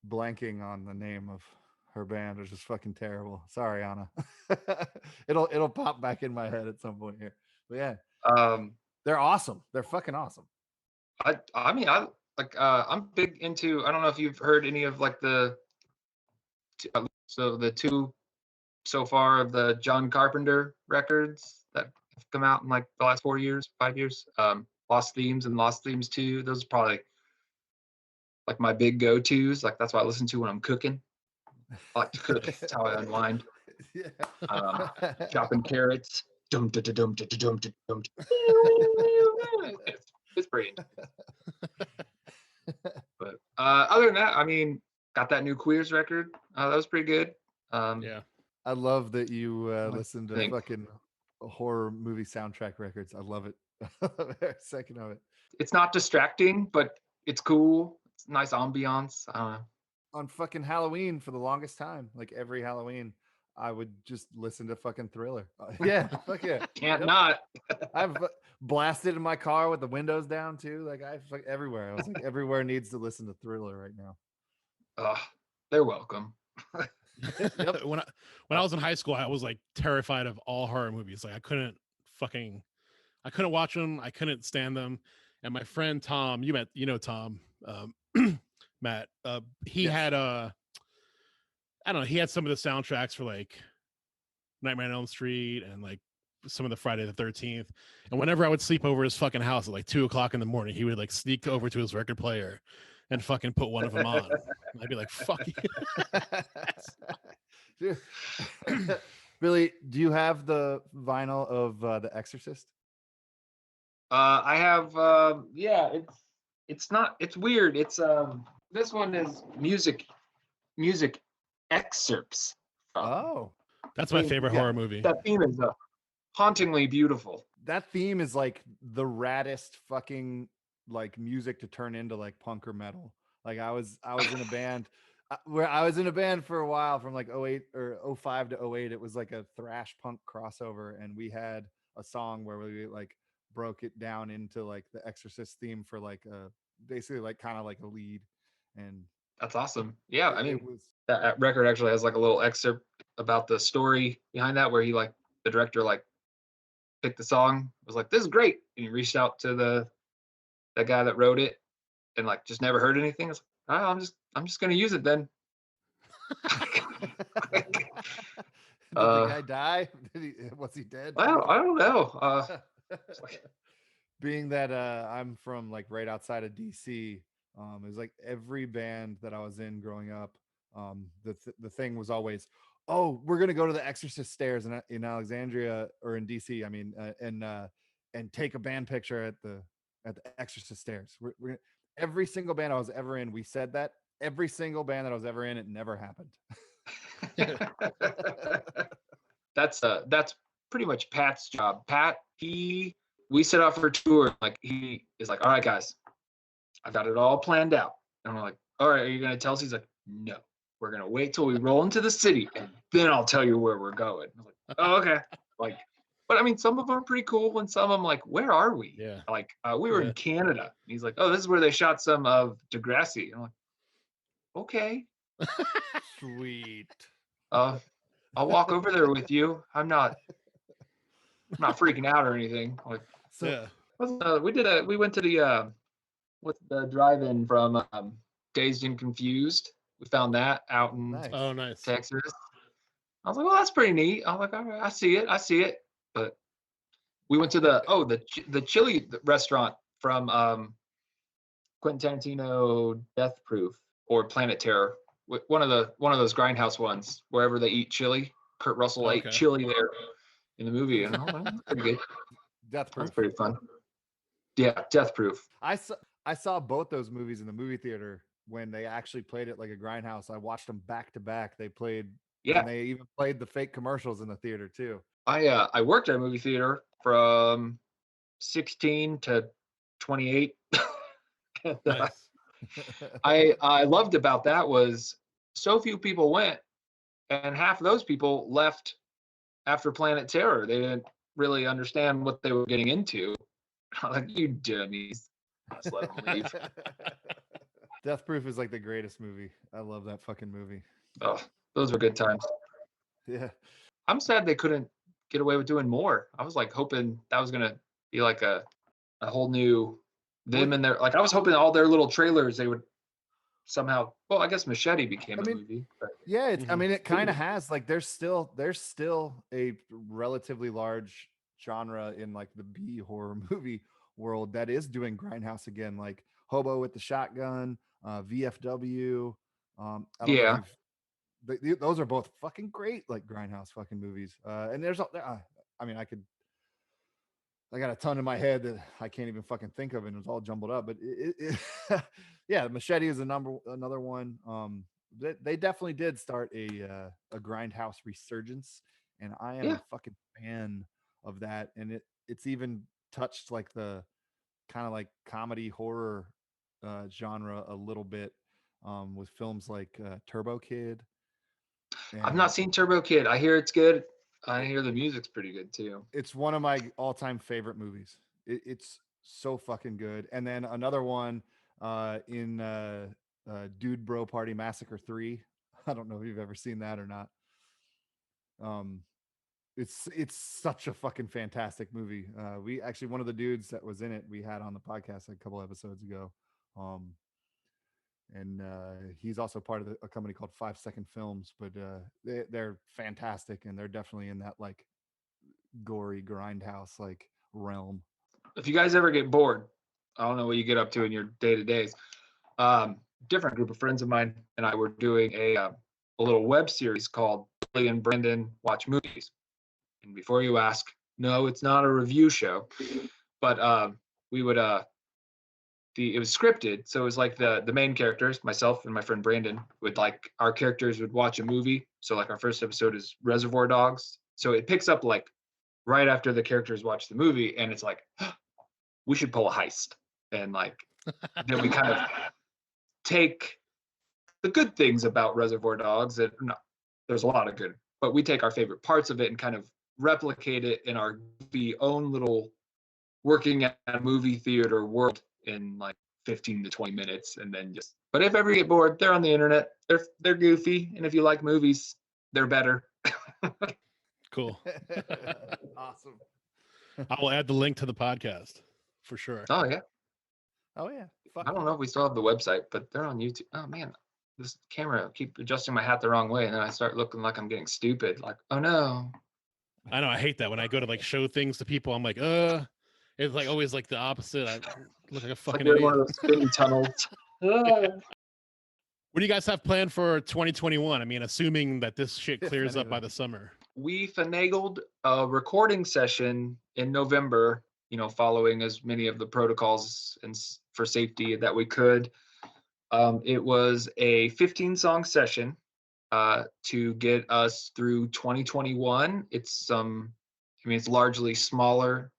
blanking on the name of her band, which is fucking terrible. Sorry, Anna. It'll pop back in my head at some point here. But yeah, they're awesome. They're fucking awesome. I mean, I'm big into. I don't know if you've heard any of like the two so far of the John Carpenter records that have come out in like the last 5 years. Lost Themes and Lost Themes 2. Those are probably like my big go-tos. Like that's what I listen to when I'm cooking. I like to cook. That's how I unwind. Yeah. Chopping carrots. Dum dum dum dum dum dum dum. It's pretty intense. But other than that, I mean, got that new Queers record. That was pretty good. Yeah. I love that you listen to think. fucking horror movie soundtrack records. I love it. Every second of it. It's not distracting, but it's cool. It's nice ambiance. I don't know. On fucking Halloween for the longest time, like every Halloween, I would just listen to fucking Thriller. Yeah, fuck yeah. Can't not. I've blasted in my car with the windows down too. Like everywhere. I was like, everywhere needs to listen to Thriller right now. They're welcome. Yep. When I was in high school, I was like terrified of all horror movies. Like I couldn't watch them. I couldn't stand them. And my friend Tom, you know Tom, Matt. He had I don't know. He had some of the soundtracks for like Nightmare on Elm Street and like some of the Friday the 13th. And whenever I would sleep over his fucking house at like 2 o'clock in the morning, he would like sneak over to his record player and fucking put one of them on. And I'd be like, fuck you. Dude. Billy, do you have the vinyl of The Exorcist? I have yeah, it's not, it's weird. It's this one is music excerpts from. Oh, That's my favorite yeah. horror movie. That theme is hauntingly beautiful. that theme is like the raddest fucking like music to turn into like punk or metal. Like I was in a band where I was in a band for a while from like '08 or '05 to '08. It was like a thrash punk crossover, and we had a song where we like broke it down into like the Exorcist theme for like basically like kind of like a lead. And That's awesome. Yeah, I mean, it was that record actually has like a little excerpt about the story behind that, where he like the director like picked the song, was like, "This is great," and he reached out to that guy that wrote it, and like just never heard anything. It's like, oh, I'm just gonna use it then. Did the guy die? Was he dead? Well, I don't know. It's like, Being that I'm from like right outside of DC, it was like every band that I was in growing up, the thing was always, oh, we're gonna go to the Exorcist stairs in Alexandria or in DC. I mean, and take a band picture at the Exorcist stairs. We're every single band I was ever in, we said that. Every single band that I was ever in, it never happened. that's pretty much Pat's job. Pat, we set out for a tour. Like he is like, all right, guys, I've got it all planned out. And we're like, all right, are you gonna tell us? He's like, no, we're gonna wait till we roll into the city, and then I'll tell you where we're going. I was like, oh, okay. Like, but I mean, some of them are pretty cool, and some of them like, where are we? Yeah. Like, we were in Canada. And he's like, oh, this is where they shot some of Degrassi. And I'm like, okay. Sweet. I'll walk over there with you. I'm not freaking out or anything. Like, So Yeah. we went to the what's the drive-in from Dazed and Confused. We found that out in nice. Oh, nice. Texas. I was like, well, that's pretty neat. I was like, all right, I see it. But we went to the chili restaurant from Quentin Tarantino, Death Proof or Planet Terror. One of those grindhouse ones, wherever they eat chili. Kurt Russell ate Okay. chili there in the movie, and that's pretty good. Death Proof. That's pretty fun. Yeah, Death Proof. I saw both those movies in the movie theater when they actually played it like a grindhouse. I watched them back to back. They played, Yeah, and they even played the fake commercials in the theater too. I worked at a movie theater from 16 to 28. And, Nice. I loved about that was so few people went, and half of those people left after Planet Terror. They didn't really understand what they were getting into. I'm like, you dummies. Just let them leave. Death Proof is like the greatest movie. I love that fucking movie. Oh, those were good times. Yeah. I'm sad they couldn't get away with doing more. I was like hoping that was gonna be like a whole new them and their, like I was hoping all their little trailers they would somehow, well, I guess Machete became I a mean, movie. But Yeah, I Mhm. mean, it kind of has like there's still a relatively large genre in like the B horror movie world that is doing grindhouse again, like Hobo with the Shotgun, VFW. I don't know Yeah. if those are both fucking great, like grindhouse fucking movies. And there's, I mean, I got a ton in my head that I can't even fucking think of, and it's all jumbled up. But yeah, Machete is another one. They definitely did start a grindhouse resurgence, and I am Yeah. a fucking fan of that. And it's even touched like the kind of like comedy horror genre a little bit with films like Turbo Kid. I've And not seen Turbo Kid. I hear it's good. I hear the music's pretty good too. it's one of my all-time favorite movies. It's so fucking good. And then another one in Dude Bro Party Massacre 3. I don't know if you've ever seen that or not. It's such a fucking fantastic movie. We actually, one of the dudes that was in it, we had on the podcast a couple episodes ago. And he's also part of a company called 5 Second Films, but they're fantastic, and they're definitely in that like gory grindhouse like realm. If you guys ever get bored, I don't know what you get up to in your day-to-days. Different group of friends of mine and I were doing a little web series called Billy and Brandon Watch Movies. And before you ask, no, it's not a review show, but we would it was scripted, so it was like the main characters, myself and my friend Brandon, would like our characters would watch a movie. So like our first episode is Reservoir Dogs, so it picks up like right after the characters watch the movie, and it's like we should pull a heist, and like then we kind of take the good things about Reservoir Dogs, and no, there's a lot of good, but we take our favorite parts of it and kind of replicate it in our own little working at a movie theater world in like 15 to 20 minutes, and then just. But if ever you get bored, they're on the internet. They're goofy, and if you like movies, they're better. Cool. Awesome. I will add the link to the podcast for sure. Oh yeah. Oh yeah. Fuck I don't know if we still have the website, but they're on YouTube. Oh man, this camera keep adjusting my hat the wrong way, and then I start looking like I'm getting stupid. Like, oh no. I know. I hate that when I go to like show things to people. I'm like, it's like always like the opposite. I look like a It's like fucking we're in idiot. one of those spinning tunnels. What do you guys have planned for 2021? I mean, assuming that this shit If clears up by anything. the summer. We finagled a recording session in November, following as many of the protocols and for safety that we could. It was a 15-song session to get us through 2021. It's it's largely smaller,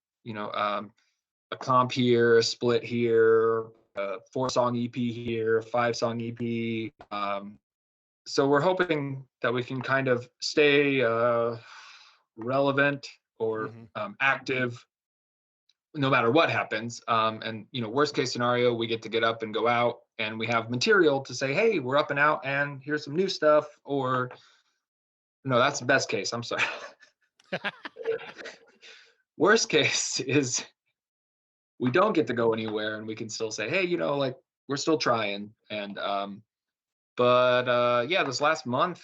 a comp here, a split here, a 4-song EP here, a 5-song EP. So we're hoping that we can kind of stay relevant or active no matter what happens. And worst case scenario, we get up and go out and we have material to say, hey, we're up and out and here's some new stuff. Or no, that's the best case. I'm sorry. Worst case is we don't get to go anywhere and we can still say, hey, like we're still trying. And but this last month,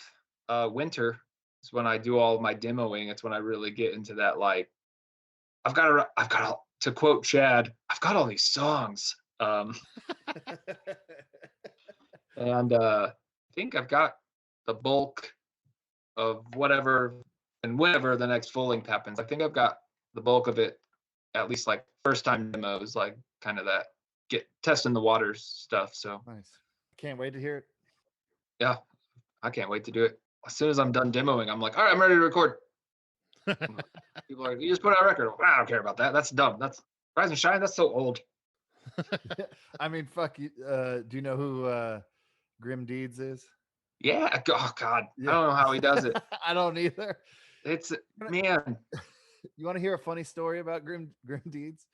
winter is when I do all of my demoing. It's when I really get into that, like, I've got to quote Chad, I've got all these songs. And I think I've got the bulk of whatever and whenever the next full length happens. I think I've got the bulk of it, at least like first time demos, like kind of that get testing the waters stuff. So Nice. Can't wait to hear it. yeah, I can't wait to do it. As soon as I'm done demoing, I'm like, all right, I'm ready to record. People are like, you just put out a record. I don't care about that. That's dumb. That's Rise and Shine. That's so old. I mean, fuck you. Do you know who Grim Deeds is? Yeah. Oh God. Yeah. I don't know how he does it. I don't either. It's man. You want to hear a funny story about Grim Deeds?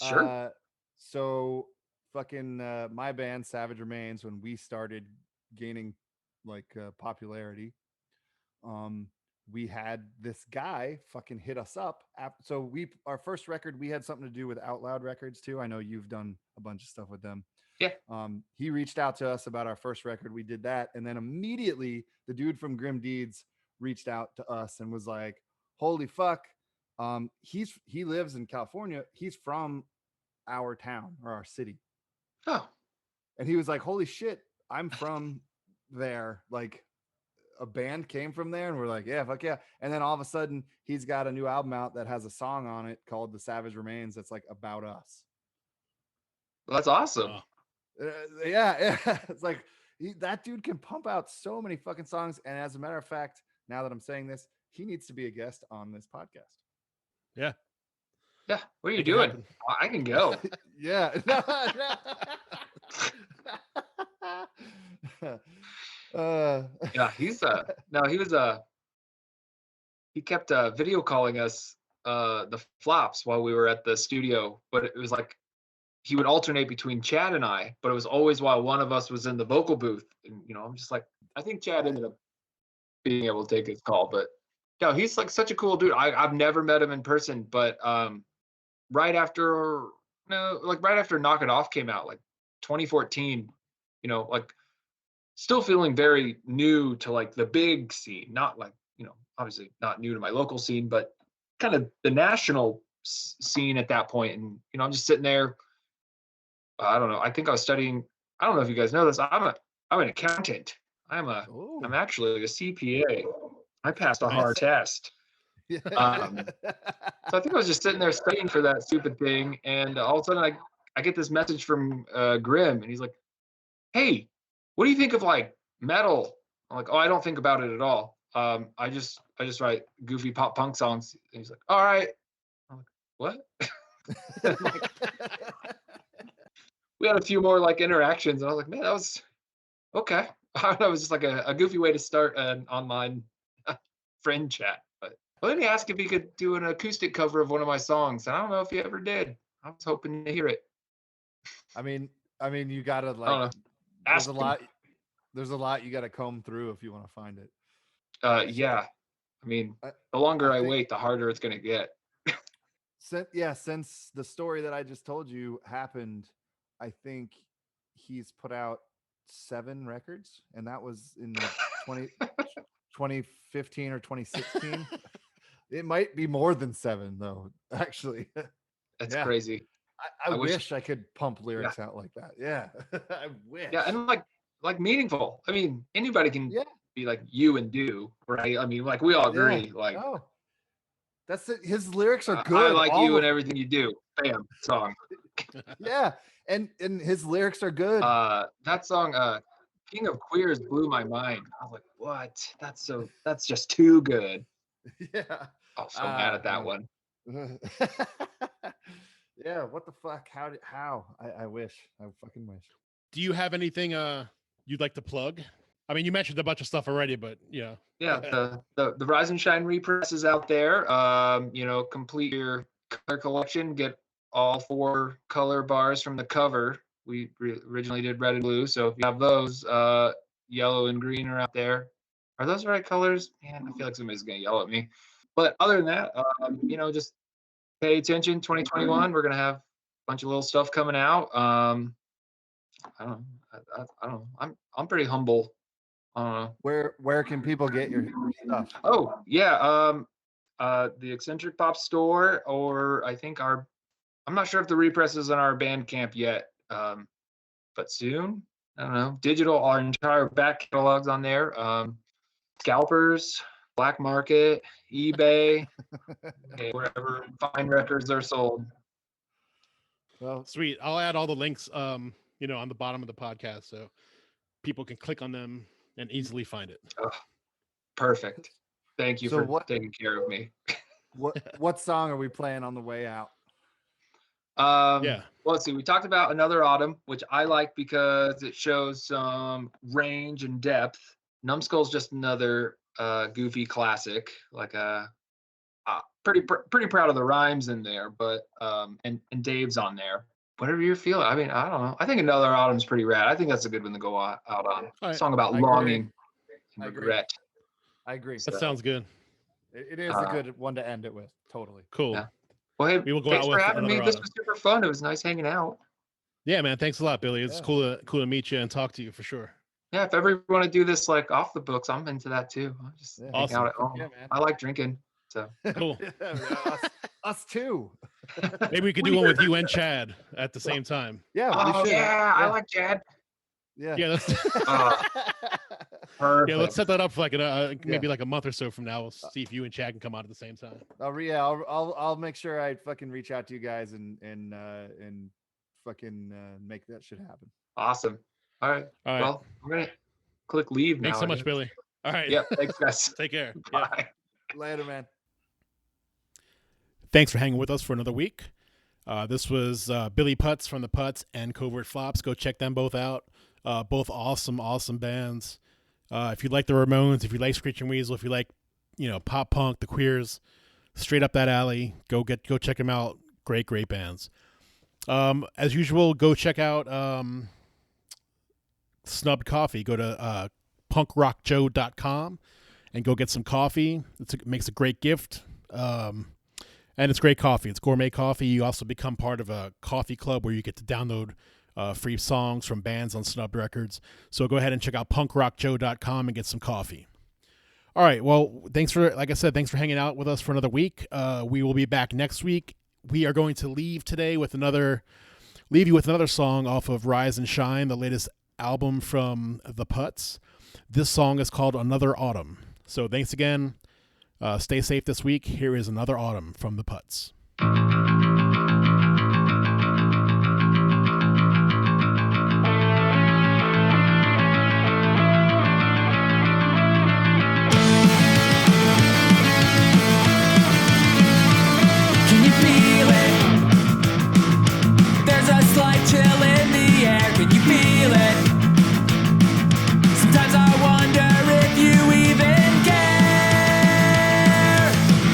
Sure. So fucking my band Savage Remains, when we started gaining like popularity, we had this guy fucking hit us up. So our first record, we had something to do with Out Loud Records too. I know you've done a bunch of stuff with them. Yeah. He reached out to us about our first record. We did that, and then immediately the dude from Grim Deeds reached out to us and was like, holy fuck. He lives in California. He's from our town or our city. Oh. And he was like, holy shit, I'm from there. Like a band came from there, and we're like, yeah, fuck yeah. And then all of a sudden he's got a new album out that has a song on it called The Savage Remains. That's like about us. Well, that's awesome. Yeah. It's like that dude can pump out so many fucking songs. And as a matter of fact, now that I'm saying this, he needs to be a guest on this podcast. Yeah. Yeah. What are you Make it doing? happen. I can go. Yeah. Yeah, he's he kept video calling us the flops while we were at the studio, but it was like he would alternate between Chad and I, but it was always while one of us was in the vocal booth. And I'm just like, I think Chad ended up being able to take his call, but no, he's like such a cool dude. I've never met him in person, but right after Knock It Off came out, like 2014, like still feeling very new to like the big scene, not like, obviously not new to my local scene, but kind of the national scene at that point. And, you know, I'm just sitting there. I don't know. I think I was studying. I don't know if you guys know this. I'm an accountant. Ooh. I'm actually a CPA. I passed a Nice. hard test. Yeah. So I think I was just sitting there studying for that stupid thing, and all of a sudden I get this message from Grim, and he's like, "Hey, what do you think of like metal?" I'm like, "Oh, I don't think about it at all. I just write goofy pop punk songs." And he's like, "All right." I'm like, "What?" And, like, we had a few more like interactions, and I was like, "Man, that was okay." I don't know, it was just like a goofy way to start an online friend chat. But let me ask if he could do an acoustic cover of one of my songs. And I don't know if he ever did. I was hoping to hear it. I mean, you gotta I don't like. know. There's Ask a him. lot. There's a lot you gotta comb through if you want to find it. Yeah. I mean, I- the longer I I think- wait, the harder it's gonna get. Since the story that I just told you happened, I think he's put out 7 records, and that was in like 2015 or 2016. It might be more than 7 though, actually. That's Yeah. crazy. I I wish- wish I could pump lyrics out like that. Yeah. I wish. Yeah, and like meaningful. I mean, anybody can Yeah. be like you and do, right? I mean, like we all Yeah. agree. Like Oh, that's it. His lyrics are I good. like all you of and everything you do. Bam, song. Yeah, and his lyrics are good. That song, King of Queers blew my mind. I was like, what? That's just too good. Yeah. I was so mad at that yeah. one. Yeah, what the fuck? How? I wish. I fucking wish. Do you have anything you'd like to plug? I mean, you mentioned a bunch of stuff already, but yeah. Yeah, the Rise and Shine repress is out there. You know, complete your color collection. Get all 4 color bars from the cover. We originally did red and blue, so if you have those, yellow and green are out there. Are those the right colors? Man, I feel like somebody's gonna yell at me. But other than that, you know, just pay attention. 2021, we're gonna have a bunch of little stuff coming out. I don't know. I don't know. I'm pretty humble. Where can people get your stuff? Oh yeah, the Eccentric Pop store, or I think I'm not sure if the repress is on our Bandcamp yet, but soon. I don't know. Digital, our entire back catalog's on there. Scalpers, Black Market, eBay, wherever fine records are sold. Well, Sweet. I'll add all the links you know, on the bottom of the podcast so people can click on them and easily find it. Perfect. Thank you So for taking care of me. what song are we playing on the way out? Yeah. Well, let's see. We talked about Another Autumn, which I like because it shows some range and depth. Numbskull's just another goofy classic. Like pretty proud of the rhymes in there, but and Dave's on there. Whatever you're feeling. I mean, I don't know. I think Another Autumn's pretty rad. I think that's a good one to go out on. All right. Song about I agree. longing and I agree. regret. I agree. That sounds good. It is a good one to end it with. Totally. Cool. Yeah. Well, hey, We will go thanks out for with having me. Another This Autumn. was super fun. It was nice hanging out. Yeah, man. Thanks a lot, Billy. It's Yeah. cool to meet you and talk to you for sure. Yeah, if ever you want to do this like off the books, I'm into that too. I'll just Yeah. hang Awesome. out at home. Yeah, man. I like drinking, so Cool. Yeah, us too. Maybe we could do one with you and Chad at the same time. Yeah. we oh should. yeah, I like Chad. Yeah. Yeah, let's Perfect. yeah, let's set that up for like maybe like a month or so from now. We'll see if you and Chad can come out at the same time. I'll make sure I fucking reach out to you guys and fucking make that shit happen. Awesome. All right. All right. Well, I'm gonna click leave now. Thanks so I much, guess. Billy. All right. Yep. Thanks, guys. Take care. Yeah. Bye. Later, man. Thanks for hanging with us for another week. This was Billy Putz from the Putz and Covert Flops. Go check them both out. Both awesome bands. If you like the Ramones, if you like Screeching Weasel, if you like, you know, pop punk, the Queers, straight up that alley, go check them out. Great bands. As usual, go check out Snubbed Coffee. Go to punkrockjoe.com and go get some coffee. It makes a great gift. And it's great coffee. It's gourmet coffee. You also become part of a coffee club where you get to download free songs from bands on Snubbed Records. So go ahead and check out punkrockjoe.com and get some coffee. All right. Well, thanks for hanging out with us for another week. We will be back next week. We are going to leave you with another song off of Rise and Shine, the latest album from the Putz. This song is called Another Autumn. So thanks again. Stay safe this week. Here is Another Autumn from the Putz. Can you feel it? There's a slight chill in the air. Can you feel it? Sometimes I wonder if you even care.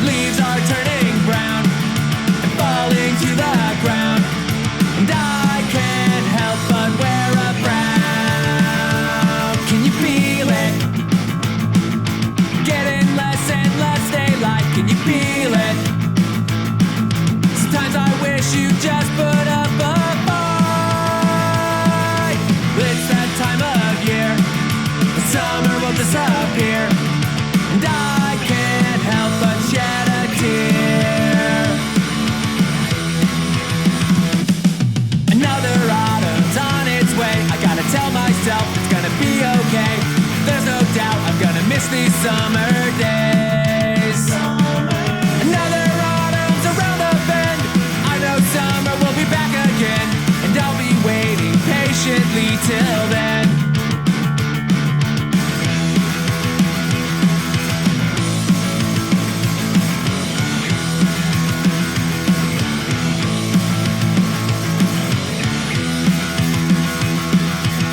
Leaves are turning brown and falling to the ground, and I can't help but wear a frown. Can you feel it? Getting less and less daylight. Can you feel it? Sometimes I wish you just put up a fight. It's that time of year, the summer will disappear, and I can't help but shed a tear. Another autumn's on its way. I gotta tell myself it's gonna be okay. There's no doubt I'm gonna miss these summer days. Another autumn's around the bend. I know summer will be back again, and I'll be waiting patiently till then.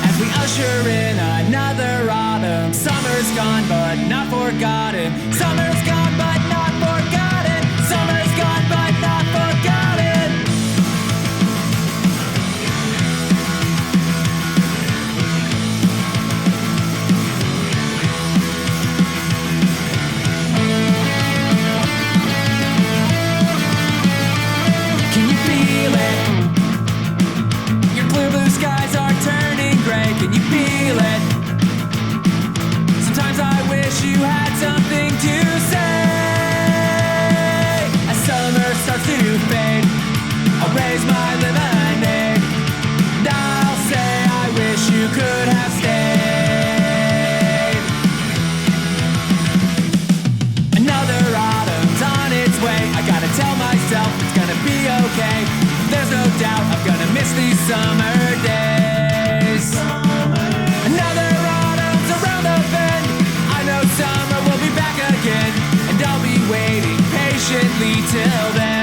As we usher in another autumn, summer's gone but not forgotten. Summer's gone but not forgotten. Summer's gone but not forgotten. Can you feel it? Your clear blue skies are turning gray. Can you feel it? Sometimes I wish you had something to say. As summer starts to fade, I'll raise my lemonade, and I'll say I wish you could have stayed. Another autumn's on its way. I gotta tell myself it's gonna be okay. There's no doubt I'm gonna miss these summer days. Another autumn's around the bend. I know summer will be back again, and I'll be waiting patiently till then.